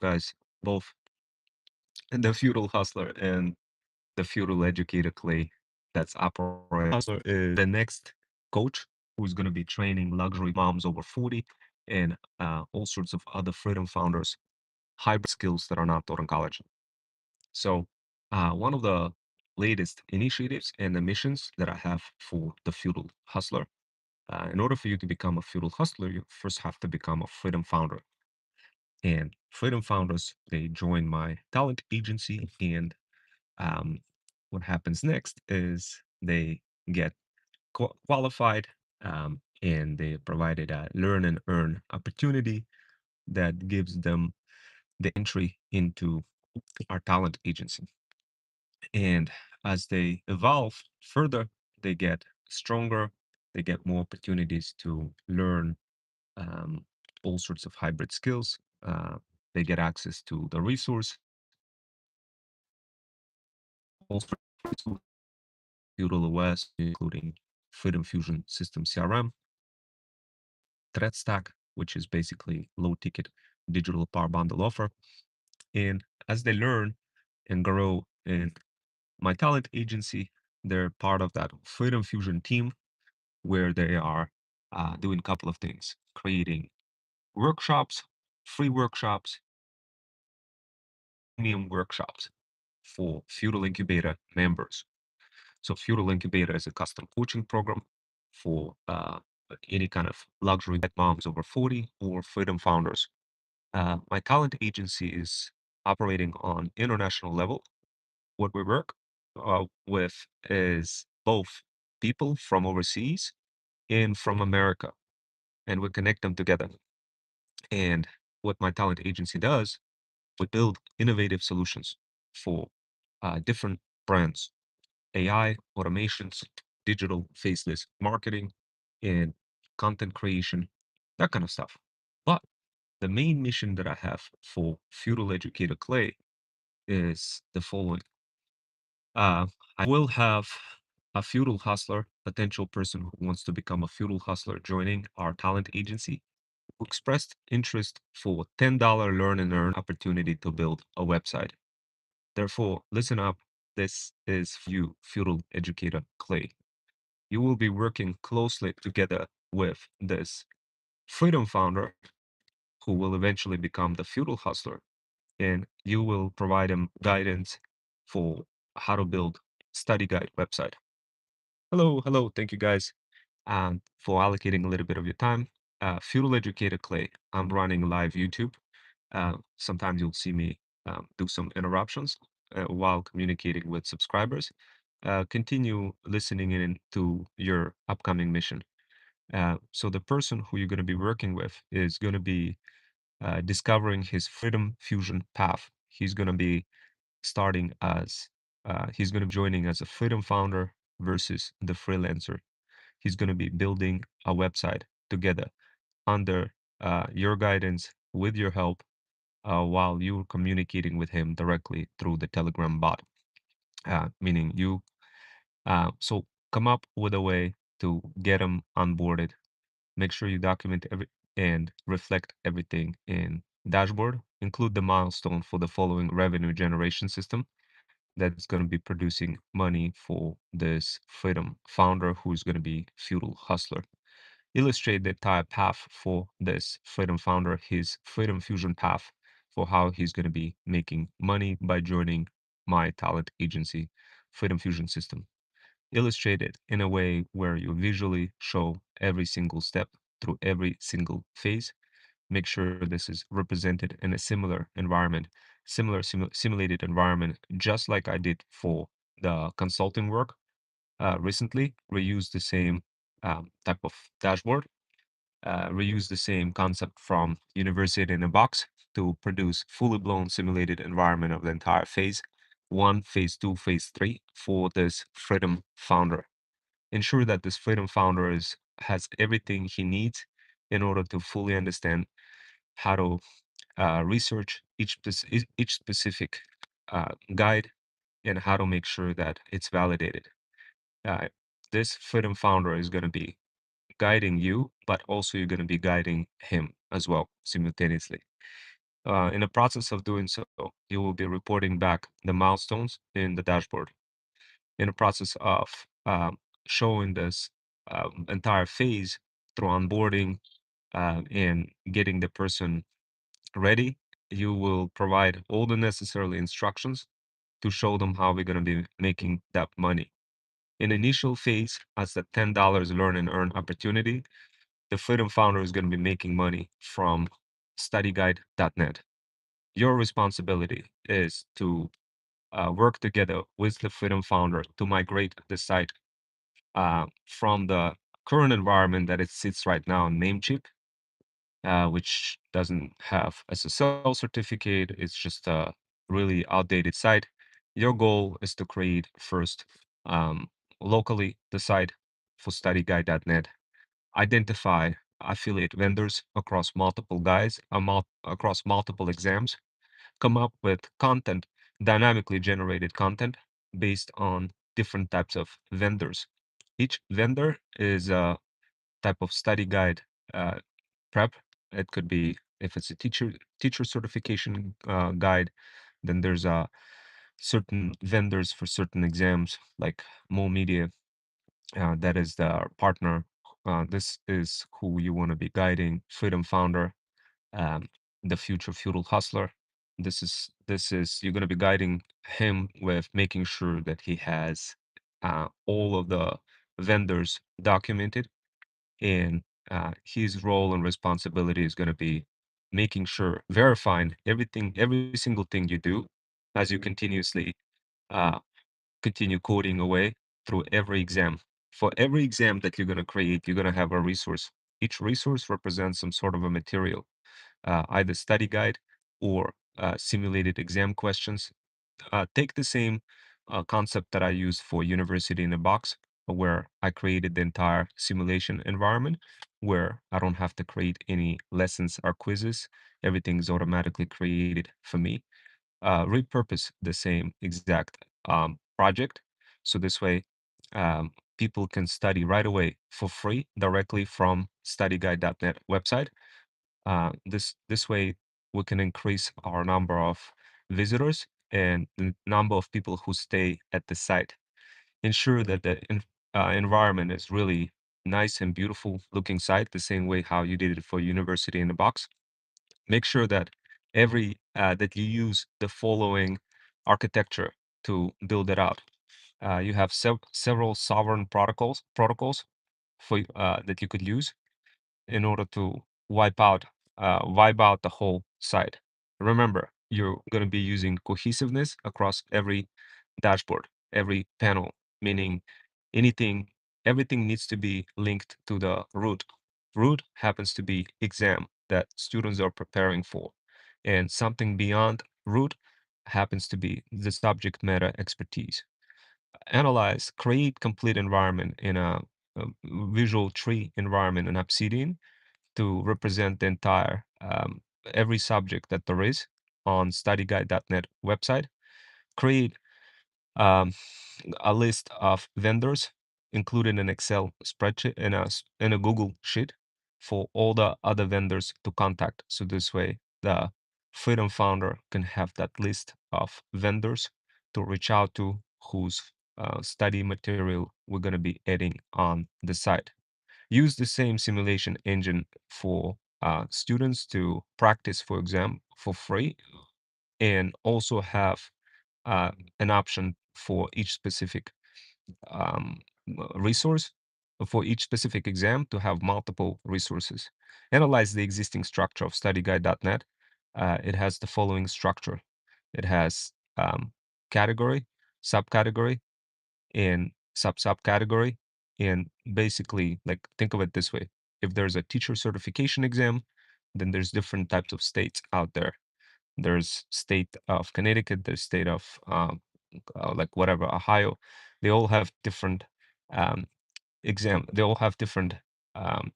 guys, both the feudal hustler and the feudal educator Clay that's operating. Hustler is the next coach who's going to be training luxury moms over 40 and all sorts of other freedom founders, hybrid skills that are not taught in college. So, one of the latest initiatives and the missions that I have for the feudal hustler, in order for you to become a feudal hustler, you first have to become a freedom founder. And freedom founders, they join my talent agency. And um, what happens next is they get qualified and they provided a learn and earn opportunity that gives them the entry into our talent agency. And as they evolve further, they get stronger, they get more opportunities to learn um, all sorts of hybrid skills. They get access to the resource, also FeudalOS, including Freedom Fusion System CRM, Threat Stack, which is basically low ticket digital power bundle offer. And as they learn and grow in my talent agency, they're part of that Freedom Fusion team where they are doing a couple of things, creating workshops, free workshops, premium workshops for Feudal Incubator members. So Feudal Incubator is a custom coaching program for any kind of luxury moms over 40 or freedom founders. My talent agency is operating on international level. What we work with is both people from overseas and from America, and we connect them together. And what my talent agency does, we build innovative solutions for different brands, AI, automations, digital faceless marketing, and content creation, that kind of stuff. But the main mission that I have for Feudal Educator Clay is the following. I will have a feudal hustler, potential person who wants to become a feudal hustler joining our talent agency, who expressed interest for $10 learn and earn opportunity to build a website. Therefore, listen up. This is for you, feudal educator Clay. You will be working closely together with this freedom founder who will eventually become the feudal hustler, and you will provide him guidance for how to build study guide website. Hello, hello. Thank you guys for allocating a little bit of your time. Feudal Educator Clay. I'm running live YouTube. Sometimes you'll see me do some interruptions while communicating with subscribers. Continue listening in to your upcoming mission. So the person who you're going to be working with is going to be discovering his freedom fusion path. He's going to be starting as he's going to be joining as a freedom founder versus the freelancer. He's going to be building a website together under your guidance with your help while you're communicating with him directly through the Telegram bot, meaning you. So come up with a way to get him onboarded. Make sure you document every and reflect everything in dashboard. Include the milestone for the following revenue generation system that's going to be producing money for this freedom founder who's going to be feudal hustler. Illustrate the entire path for this freedom founder, his freedom fusion path for how he's going to be making money by joining my talent agency, Freedom Fusion System. Illustrate it in a way where you visually show every single step through every single phase. Make sure this is represented in a similar environment, simulated environment, just like I did for the consulting work recently. Reuse the same type of dashboard, reuse the same concept from University in a Box to produce fully blown simulated environment of the entire phase one, phase two, phase three for this Freedom founder. Ensure that this Freedom founder has everything he needs in order to fully understand how to research each specific guide and how to make sure that it's validated. Uh, this Freedom founder is going to be guiding you, but also you're going to be guiding him as well simultaneously. In the process of doing so, you will be reporting back the milestones in the dashboard. In the process of showing this entire phase through onboarding and getting the person ready, you will provide all the necessary instructions to show them how we're going to be making that money. In initial phase, as the $10 learn and earn opportunity, the Freedom Founder is going to be making money from studyguide.net. Your responsibility is to work together with the Freedom Founder to migrate the site from the current environment that it sits right now on Namecheap, which doesn't have SSL certificate. It's just a really outdated site. Your goal is to create first um, locally the site for studyguide.net, identify affiliate vendors across multiple across multiple exams, come up with content, dynamically generated content based on different types of vendors. Each vendor is a type of study guide uh, prep. It could be if it's a teacher certification guide, then there's certain vendors for certain exams like Mo Media. That is the partner. This is who you want to be guiding. Freedom Founder, um, the future feudal hustler. This is you're going to be guiding him with making sure that he has all of the vendors documented, and his role and responsibility is going to be making sure verifying everything, every single thing you do as you continuously uh, continue coding away through every exam. For every exam that you're going to create, you're going to have a resource. Each resource represents some sort of a material, either study guide or simulated exam questions. Take the same concept that I used for University in a Box, where I created the entire simulation environment where I don't have to create any lessons or quizzes. Everything's automatically created for me. Repurpose the same exact project. So this way, people can study right away for free directly from studyguide.net website. This way, we can increase our number of visitors and the number of people who stay at the site. Ensure that the environment is really nice and beautiful looking site, the same way how you did it for University in the Box. Make sure that every that you use the following architecture to build it out. You have several sovereign protocols for that you could use in order to wipe out the whole site. Remember, you're going to be using cohesiveness across every dashboard, every panel, meaning anything, everything needs to be linked to the root. Root happens to be exam that students are preparing for, and something beyond root happens to be the subject matter expertise. Analyze, create complete environment in a visual tree environment in Obsidian to represent the entire every subject that there is on studyguide.net website. Create um, a list of vendors included in Excel spreadsheet in a Google sheet for all the other vendors to contact. So this way, the Freedom Founder can have that list of vendors to reach out to whose study material we're going to be adding on the site. Use the same simulation engine for students to practice for exam for free, and also have uh, an option for each specific um, resource, for each specific exam to have multiple resources. Analyze the existing structure of studyguide.net. It has the following structure. It has category, subcategory, and subcategory. And basically, like, think of it this way. If there's a teacher certification exam, then there's different types of states out there. There's state of Connecticut, there's state of like whatever, Ohio. They all have different um, exam. They all have different um,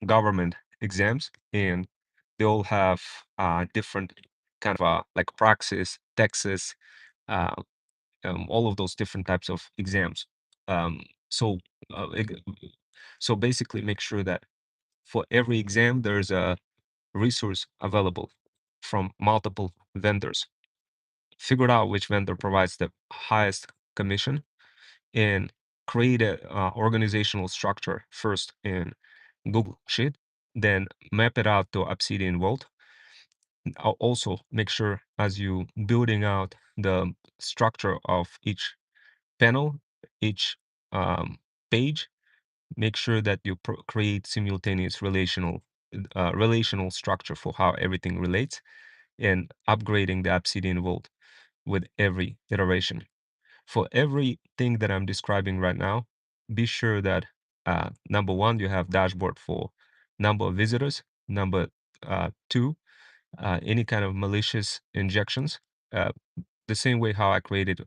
government exams, and they all have different kind of like praxis, Texas, uh, all of those different types of exams. Um, so, uh, eg- so basically, make sure that for every exam there's a resource available from multiple vendors. Figure out which vendor provides the highest commission and create a organizational structure first in Google Sheet, then map it out to Obsidian Vault. Also, make sure as you building out the structure of each panel, each page, make sure that you create simultaneous relational structure for how everything relates, and upgrading the Obsidian Vault with every iteration. For everything that I'm describing right now, be sure that number one, you have dashboard for number of visitors. Number two, any kind of malicious injections. Uh, the same way how I created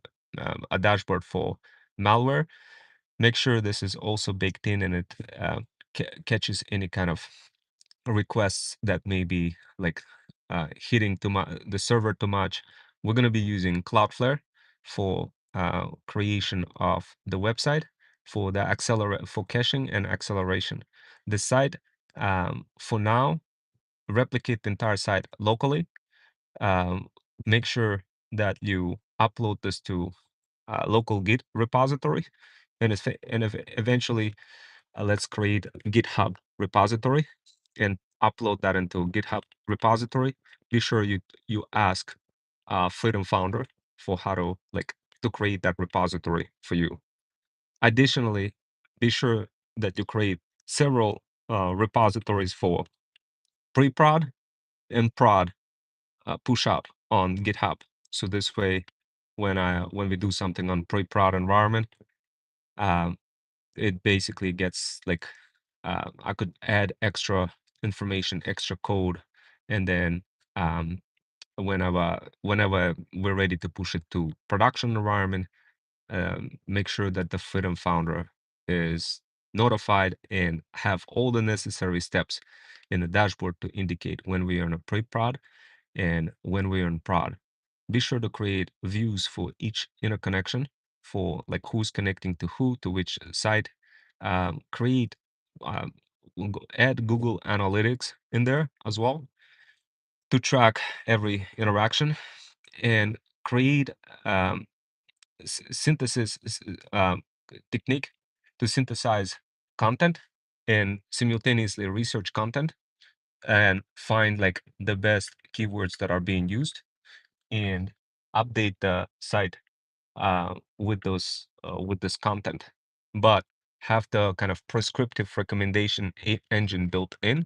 a dashboard for malware, make sure this is also baked in and it catches any kind of requests that may be like hitting the server too much. We're going to be using Cloudflare for creation of the website for the for caching and acceleration. The site for now, replicate the entire site locally. um, Make sure that you upload this to local Git repository, and if eventually let's create a GitHub repository and upload that into GitHub repository. Be sure you ask Freedom Founder for how to to create that repository for you. Additionally, be sure that you create several repositories for pre-prod and prod push up on GitHub. So this way, when we do something on pre-prod environment, um, it basically gets like I could add extra information, extra code, and then whenever we're ready to push it to production environment, make sure that the Freedom Founder is notified and have all the necessary steps in the dashboard to indicate when we are in a pre-prod and when we're in prod. Be sure to create views for each interconnection for like who's connecting to who to which site. Create um, add Google Analytics in there as well to track every interaction, and create um, synthesis technique to synthesize content and simultaneously research content and find like the best keywords that are being used and update the site with this content, but have the kind of prescriptive recommendation engine built in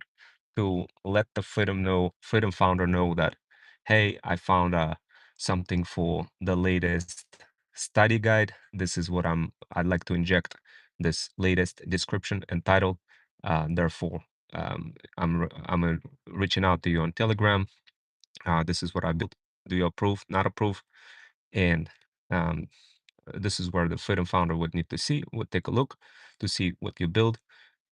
to let the Freedom Founder know that, hey, I found something for the latest study guide. This is what I'd like to inject this latest description and title. Therefore, I'm reaching out to you on Telegram. This is what I built. Do you approve? Not approve? And um, this is where the Freedom Founder would take a look to see what you build,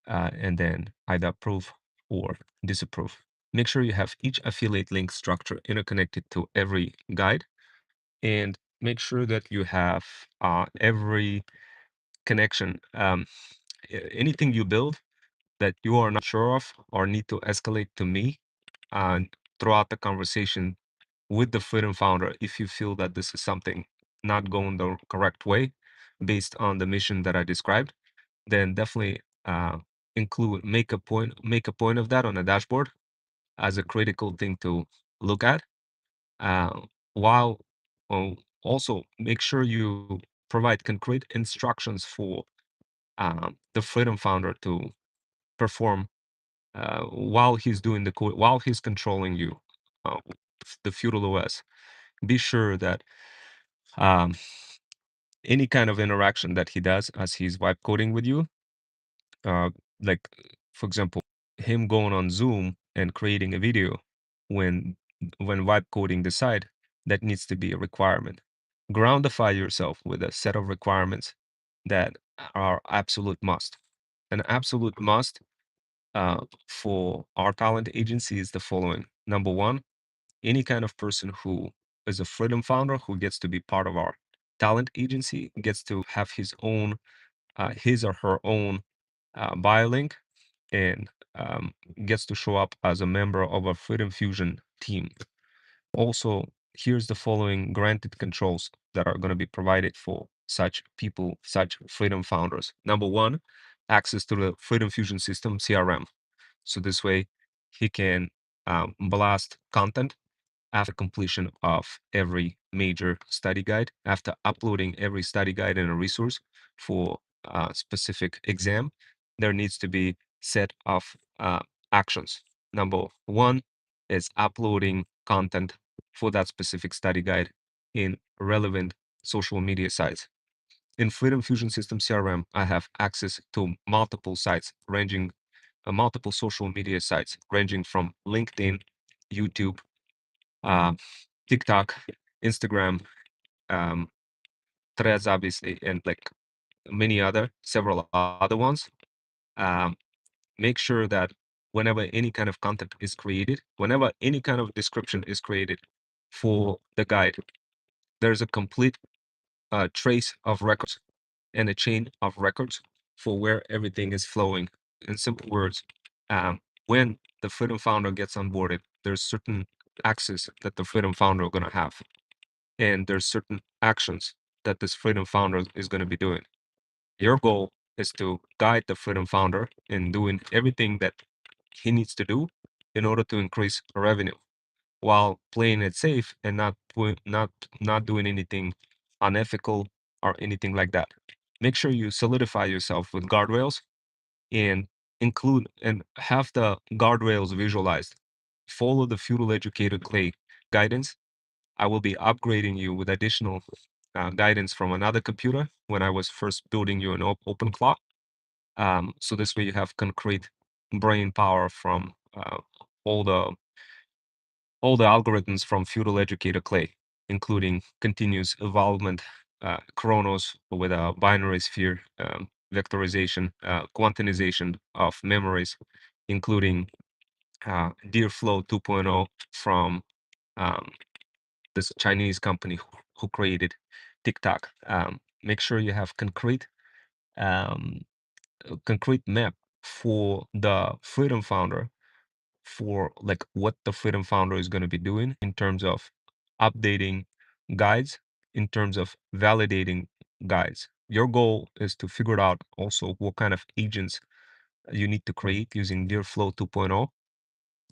and then either approve or disapprove. Make sure you have each affiliate link structure interconnected to every guide, and make sure that you have every connection. Anything you build that you are not sure of or need to escalate to me throughout the conversation with the Freedom Founder, if you feel that this is something not going the correct way based on the mission that I described, then definitely make a point of that on a dashboard as a critical thing to look at. Uh, while also make sure you provide concrete instructions for the Freedom Founder to perform while he's doing the code, while he's controlling you, uh, the FeudalOS. Be sure that um, any kind of interaction that he does as he's vibe coding with you, uh, like for example, him going on Zoom and creating a video when vibe coding the site, that needs to be a requirement. Groundify yourself with a set of requirements that are absolute must. An absolute must for our talent agency is the following. Number one, any kind of person who is a Freedom Founder who gets to be part of our talent agency gets to have his or her own bio link, and gets to show up as a member of a Freedom Fusion team. Also, here's the following granted controls that are going to be provided for such people, such Freedom founders. Number one, access to the Freedom Fusion System CRM. So this way he can blast content after completion of every major study guide, after uploading every study guide and a resource for a specific exam. There needs to be set of actions. Number one is uploading content for that specific study guide in relevant social media sites. In Freedom Fusion System CRM, I have access to multiple sites ranging multiple social media sites ranging from LinkedIn, YouTube, uh, TikTok, Instagram, um, Threads, obviously, and like many other, several other ones. Um, Make sure that whenever any kind of content is created, whenever any kind of description is created for the guide, there's a complete trace of records and a chain of records for where everything is flowing. In simple words, when the Freedom Founder gets onboarded, there's certain access that the Freedom Founder are going to have, and there's certain actions that this Freedom Founder is going to be doing. Your goal is to guide the Freedom Founder in doing everything that he needs to do in order to increase revenue, while playing it safe and not doing anything unethical or anything like that. Make sure you solidify yourself with guardrails and include and have the guardrails visualized. Follow the Feudal Educator Clay guidance. I will be upgrading you with additional guidance from another computer when I was first building you an OpenClaw. So this way you have concrete brain power from all the all the algorithms from Feudal Educator Clay, including continuous evolvement, Chronos with a binary sphere, vectorization, quantization of memories, including Deerflow 2.0 from um, this Chinese company who created TikTok. Make sure you have um, concrete map for the Freedom Founder for like what the Freedom Founder is going to be doing in terms of updating guides, in terms of validating guides. Your goal is to figure out also what kind of agents you need to create using Deerflow 2.0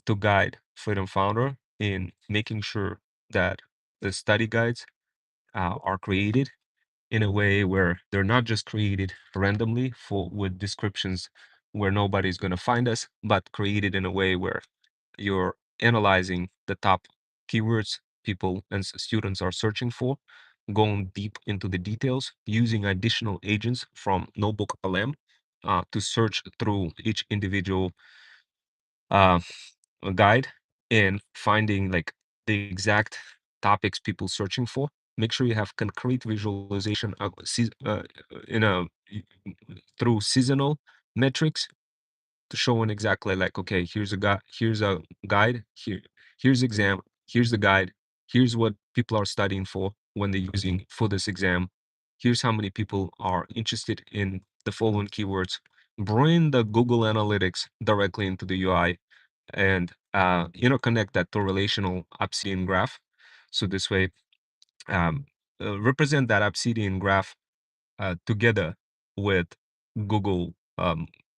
to guide Freedom Founder in making sure that the study guides are created in a way where they're not just created randomly for with descriptions where nobody's going to find us, but created in a way where you're analyzing the top keywords people and students are searching for, going deep into the details, using additional agents from Notebook LM to search through each individual uh, guide and finding like the exact topics people searching for. Make sure you have concrete visualization in a through seasonal metrics to showing exactly like, okay, here's a guide, here's exam, here's the guide, here's what people are studying for when they're using for this exam. Here's how many people are interested in the following keywords. Bring the Google Analytics directly into the UI and interconnect that to relational Obsidian graph. So this way, um, represent that Obsidian graph together with Google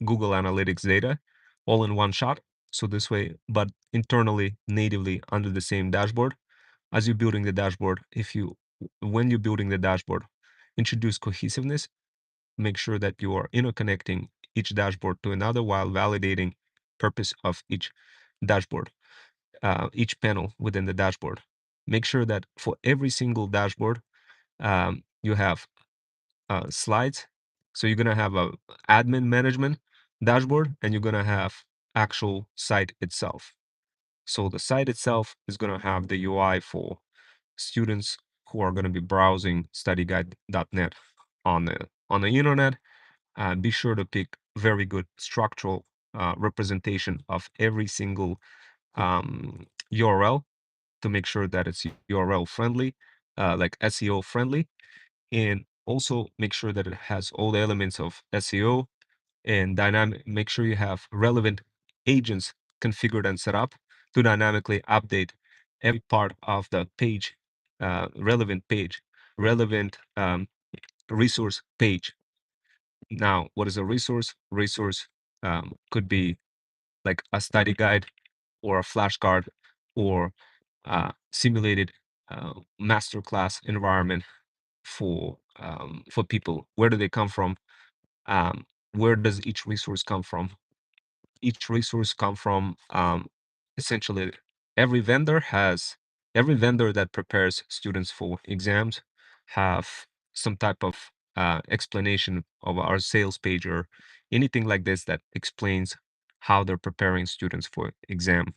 Google Analytics data all in one shot. So this way, but internally, natively under the same dashboard. As you're building the dashboard, if you when you're building the dashboard, introduce cohesiveness. Make sure that you are interconnecting each dashboard to another while validating purpose of each dashboard, each panel within the dashboard. Make sure that for every single dashboard, you have slides. So you're gonna have a admin management dashboard, and you're gonna have actual site itself. So the site itself is gonna have the UI for students who are gonna be browsing studyguide.net on the internet. Be sure to pick very good structural representation of every single URL to make sure that it's URL friendly, like SEO friendly, and also make sure that it has all the elements of SEO and dynamic. Make sure you have relevant agents configured and set up to dynamically update every part of the page, relevant resource page. Now, what is a resource? Resource could be like a study guide or a flashcard or simulated masterclass environment for people. Where do they come from? Where does each resource come from? Each resource come from essentially every vendor has every vendor that prepares students for exams have some type of explanation of our sales page or anything like this that explains how they're preparing students for exam.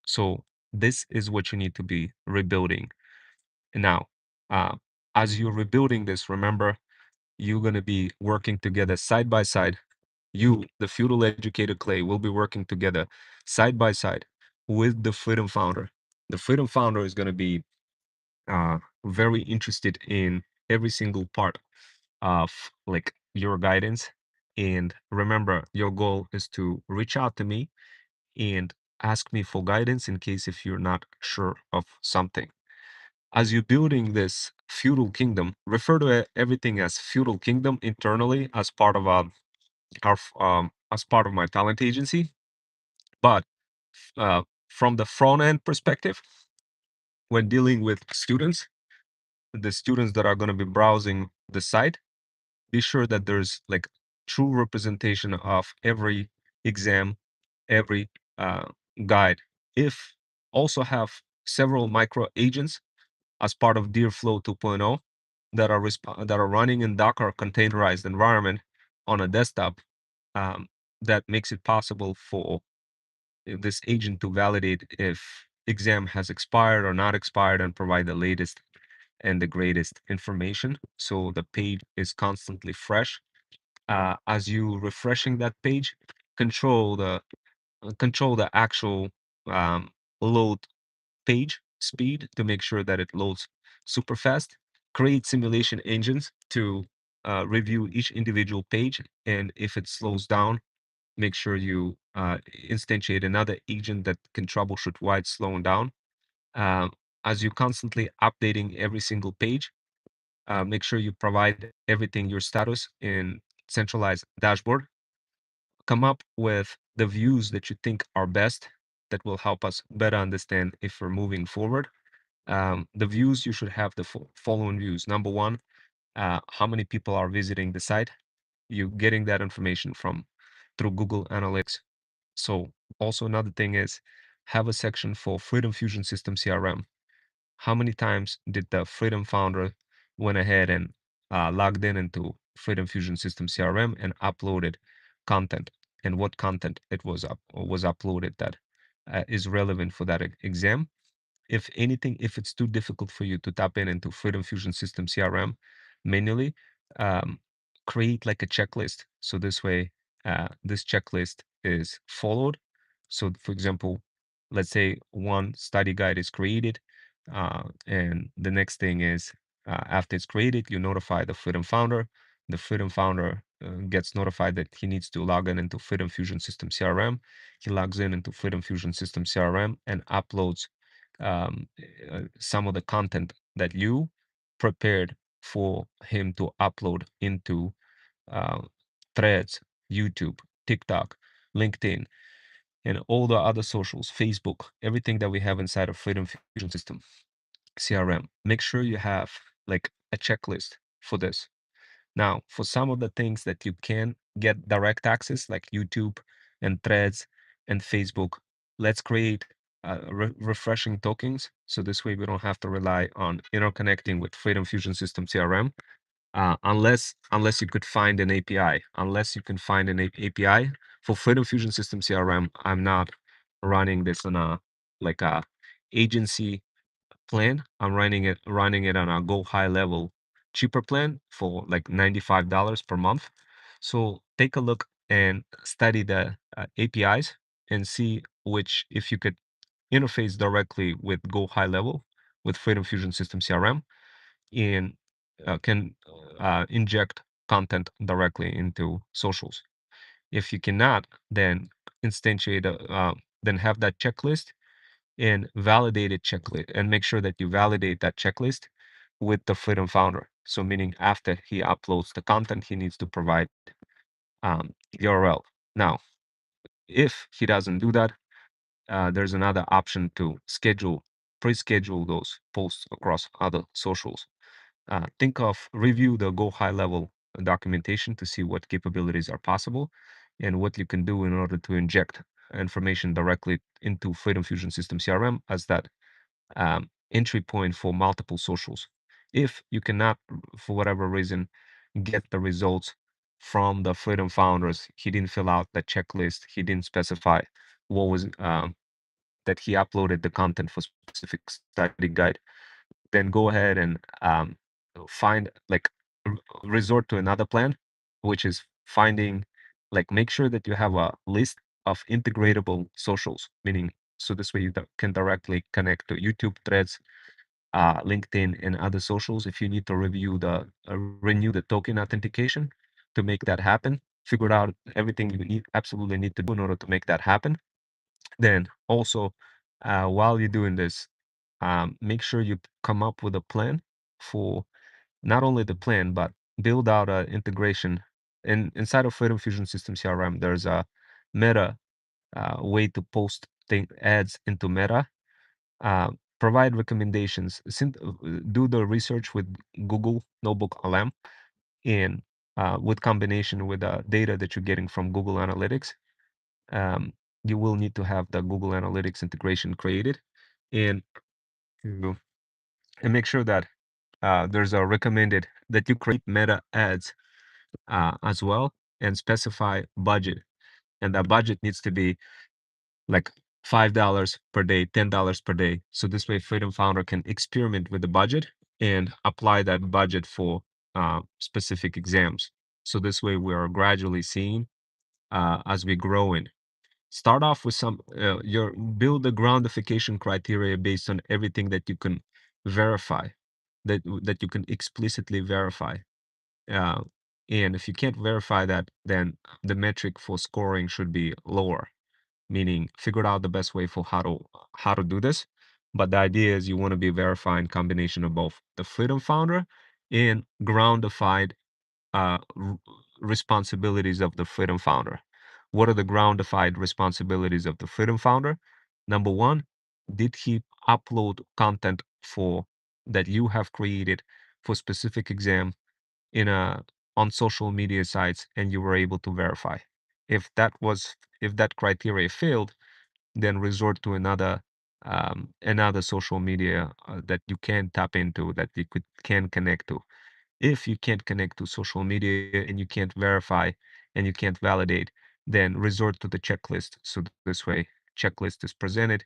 So this is what you need to be rebuilding. Now, uh, as you're rebuilding this, remember you're going to be working together side by side. You, the feudal educator Clay, will be working together side by side with the Freedom Founder. The Freedom Founder is going to be very interested in every single part of like your guidance. And remember, your goal is to reach out to me and ask me for guidance in case if you're not sure of something. As you're building this feudal kingdom, refer to everything as feudal kingdom internally as part of as part of my talent agency. But from the front end perspective, when dealing with students, the students that are going to be browsing the site, be sure that there's like true representation of every exam, every uh, guide. If also have several micro agents as part of Deerflow 2.0 that are running in Docker containerized environment on a desktop, that makes it possible for this agent to validate if exam has expired or not expired and provide the latest and the greatest information. So the page is constantly fresh. As you refreshing that page, control the control the actual load page speed to make sure that it loads super fast. Create simulation engines to review each individual page, and if it slows down, make sure you instantiate another agent that can troubleshoot why it's slowing down. Um, as you constantly updating every single page, make sure you provide everything your status in centralized dashboard. Come up with the views that you think are best that will help us better understand if we're moving forward. The views, you should have the following views. Number one, how many people are visiting the site. You getting that information from through Google Analytics. So also another thing is have a section for Freedom Fusion System CRM. How many times did the Freedom founder went ahead and logged in into Freedom Fusion System CRM and uploaded content, and what content it was up or was uploaded that is relevant for that exam. If anything, if it's too difficult for you to tap in into Freedom Fusion System CRM manually, um, create like a checklist. So this way, this checklist is followed. So for example, let's say one study guide is created, and the next thing is after it's created, you notify the Freedom founder. The Freedom founder gets notified that he needs to log in into Freedom Fusion System CRM. He logs in into Freedom Fusion System CRM and uploads some of the content that you prepared for him to upload into uh, Threads, YouTube, TikTok, LinkedIn, and all the other socials, Facebook, everything that we have inside of Freedom Fusion System CRM. Make sure you have like a checklist for this. Now, for some of the things that you can get direct access, like YouTube and Threads and Facebook, let's create refreshing tokens. So this way we don't have to rely on interconnecting with Freedom Fusion System CRM, unless you could find an API. Unless you can find an API for Freedom Fusion System CRM, I'm not running this on a like a agency plan. I'm running it on a go high level cheaper plan for like $95 per month. So take a look and study the APIs and see which, if you could interface directly with Go High Level with Freedom Fusion System CRM, and can inject content directly into socials. If you cannot, then instantiate then have that checklist and validate a checklist and make sure that you validate that checklist with the Freedom Founder. So meaning after he uploads the content, he needs to provide URL. Now, if he doesn't do that, there's another option to pre-schedule those posts across other socials. Think of review the Go high level documentation to see what capabilities are possible and what you can do in order to inject information directly into Freedom Fusion System CRM as that entry point for multiple socials. If you cannot, for whatever reason, get the results from the Freedom founders, he didn't fill out the checklist, he didn't specify what was that he uploaded the content for specific study guide, then go ahead and find like resort to another plan, which is finding like make sure that you have a list of integratable socials, meaning so this way you can directly connect to YouTube threads, LinkedIn, and other socials. If you need to review the renew the token authentication to make that happen, figure out everything you absolutely need to do in order to make that happen. Then also, while you're doing this, make sure you come up with a plan for not only the plan, but build out an integration. Inside of Freedom Fusion System CRM, there's a Meta way to post ads into Meta. Provide recommendations. Do the research with Google Notebook LM and with combination with the data that you're getting from Google Analytics. Um, you will need to have the Google Analytics integration created and to and make sure that there's a recommended that you create meta ads as well and specify budget. And that budget needs to be like $5 per day, $10 per day. So this way, Freedom Founder can experiment with the budget and apply that budget for specific exams. So this way, we are gradually seeing as we grow in. Start off with some your build the groundification criteria based on everything that you can verify, that you can explicitly verify. Uh, and if you can't verify that, then the metric for scoring should be lower, meaning figured out the best way for how to do this. But the idea is you want to be verifying combination of both the Freedom Founder and groundified r- responsibilities of the Freedom Founder. What are the groundified responsibilities of the Freedom Founder? Number one, did he upload content for that you have created for specific exam in a on social media sites and you were able to verify? If that criteria failed, then resort to another social media that you can tap into that you can connect to. If you can't connect to social media and you can't verify and you can't validate, then resort to the checklist. So this way, checklist is presented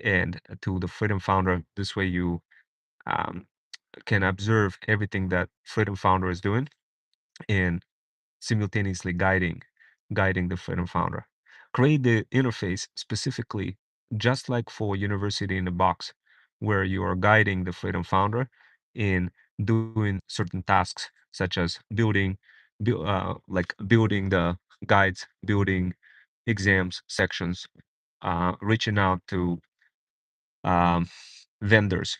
and to the Freedom Founder. This way, you um, can observe everything that Freedom Founder is doing and simultaneously guiding the Freedom Founder. Create the interface specifically, just like for University in the Box, where you are guiding the Freedom Founder in doing certain tasks, such as building the guides, building exams sections, reaching out to um, vendors.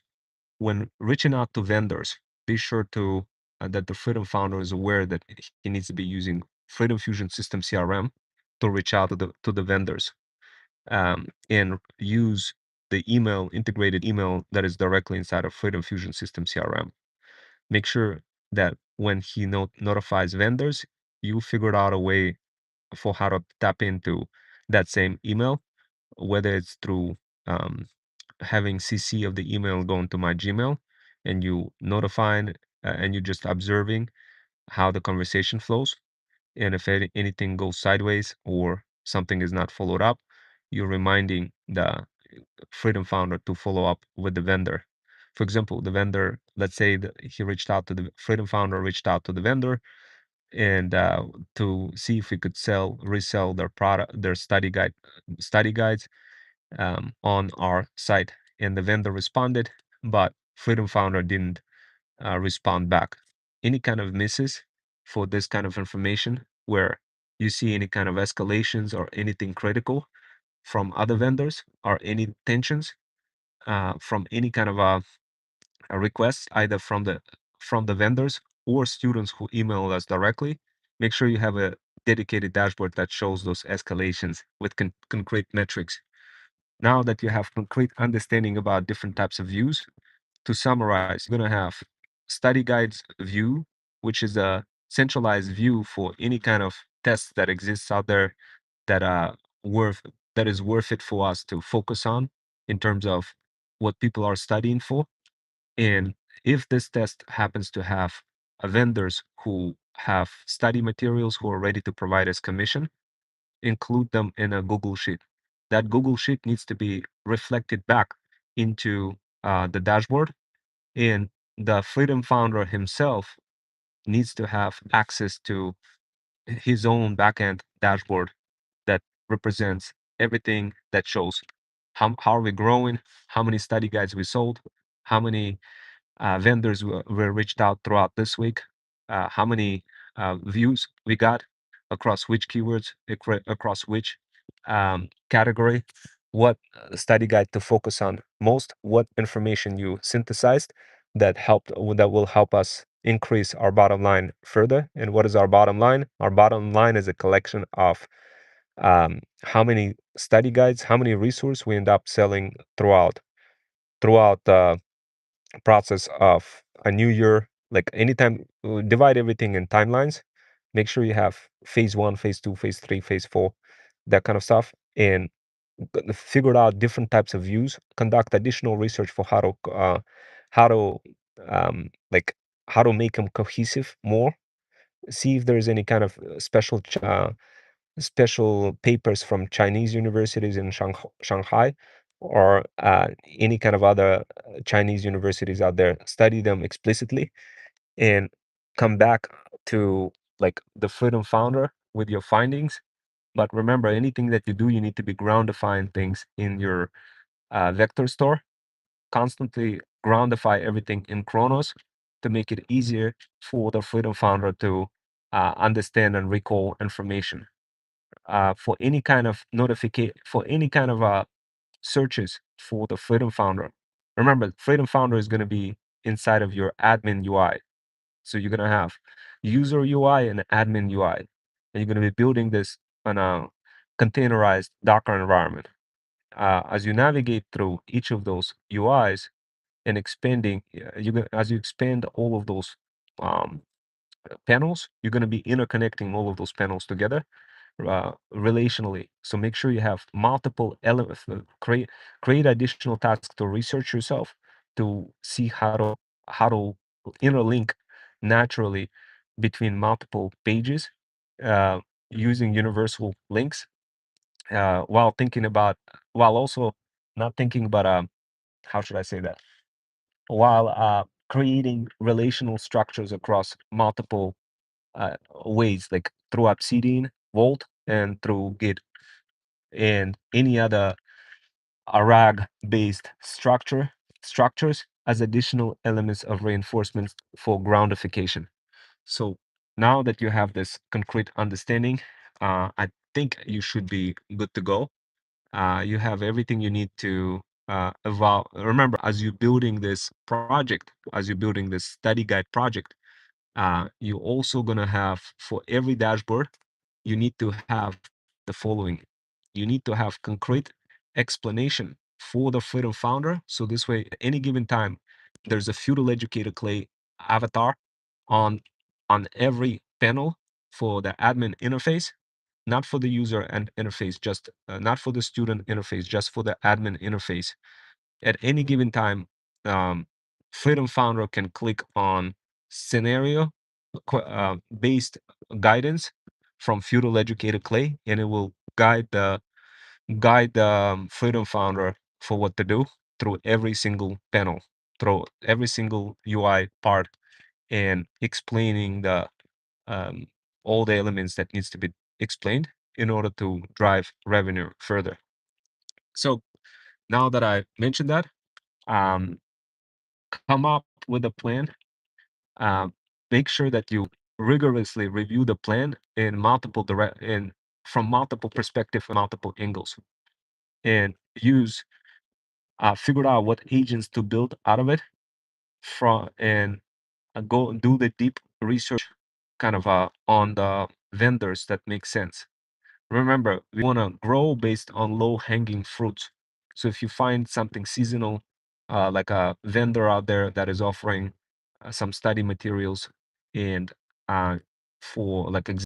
When reaching out to vendors, be sure to that the Freedom Founder is aware that he needs to be using Freedom Fusion System CRM to reach out to the vendors and use the integrated email that is directly inside of Freedom Fusion System CRM. Make sure that when he notifies vendors, you figured out a way for how to tap into that same email, whether it's through um, having CC of the email going to my Gmail and you notifying and you just observing how the conversation flows. And if anything goes sideways or something is not followed up, you're reminding the Freedom Founder to follow up with the vendor. For example, the vendor, let's say that he reached out to the Freedom Founder, reached out to the vendor and to see if we could resell their product, their study guides on our site. And the vendor responded, but Freedom Founder didn't respond back. Any kind of misses for this kind of information where you see any kind of escalations or anything critical from other vendors or any tensions, from any kind of requests, either from the vendors or students who email us directly. Make sure you have a dedicated dashboard that shows those escalations with concrete metrics. Now that you have concrete understanding about different types of views, to summarize, you're going to have study guides view, which is a centralized view for any kind of tests that exists out there that worth that is worth it for us to focus on in terms of what people are studying for. And if this test happens to have vendors who have study materials who are ready to provide us commission, include them in a Google Sheet. That Google Sheet needs to be reflected back into the dashboard, and the Freedom founder himself needs to have access to his own backend dashboard that represents everything that shows how are we growing, how many study guides we sold, how many vendors were reached out throughout this week, how many views we got across which keywords, across which category, what study guide to focus on most, what information you synthesized that will help us increase our bottom line further. And what is our bottom line? Our bottom line is a collection of how many study guides, how many resources we end up selling throughout the process of a new year. Like anytime, divide everything in timelines. Make sure you have phase one, phase two, phase three, phase four, that kind of stuff, and figure out different types of views. Conduct additional research for how to like how to make them cohesive more. See if there is any kind of special papers from Chinese universities in Shanghai or any kind of other Chinese universities out there. Study them explicitly and come back to like the Freedom founder with your findings. But remember, anything that you do, you need to be groundifying things in your vector store. Constantly groundify everything in Chronos to make it easier for the Freedom founder to understand and recall information for any kind of for any kind of searches for the Freedom Founder. Remember, Freedom Founder is going to be inside of your admin UI. So you're going to have user UI and admin UI. And you're going to be building this on a containerized Docker environment. As you navigate through each of those UIs and expanding, as you expand all of those um, panels, you're going to be interconnecting all of those panels together relationally. So make sure you have multiple elements. Create additional tasks to research yourself to see how to interlink naturally between multiple pages uh, using universal links while also not thinking about how should I say that, while creating relational structures across multiple ways, like through Obsidian, Vault, and through Git, and any other RAG-based structures as additional elements of reinforcement for groundification. So now that you have this concrete understanding, I think you should be good to go. You have everything you need to evolve. Remember, as you're building this project, as you're building this study guide project, you're also going to have for every dashboard, you need to have the following. You need to have concrete explanation for the Freedom founder. So this way, at any given time, there's a feudal educator clay avatar on on every panel for the admin interface, not for the user and interface, just not for the student interface, just for the admin interface. At any given time, um, Freedom Founder can click on scenario based guidance from Feudal Educator Clay, and it will guide the Freedom Founder for what to do through every single panel, through every single UI part, and explaining the um, all the elements that needs to be explained in order to drive revenue further. So now that I mentioned that, um, come up with a plan. Uh, Make sure that you rigorously review the plan in from multiple perspective, multiple angles, and use figured out what agents to build out of it from and go do the deep research kind of on the vendors that make sense. Remember, we want to grow based on low hanging fruits. So if you find something seasonal, like a vendor out there that is offering some study materials and for like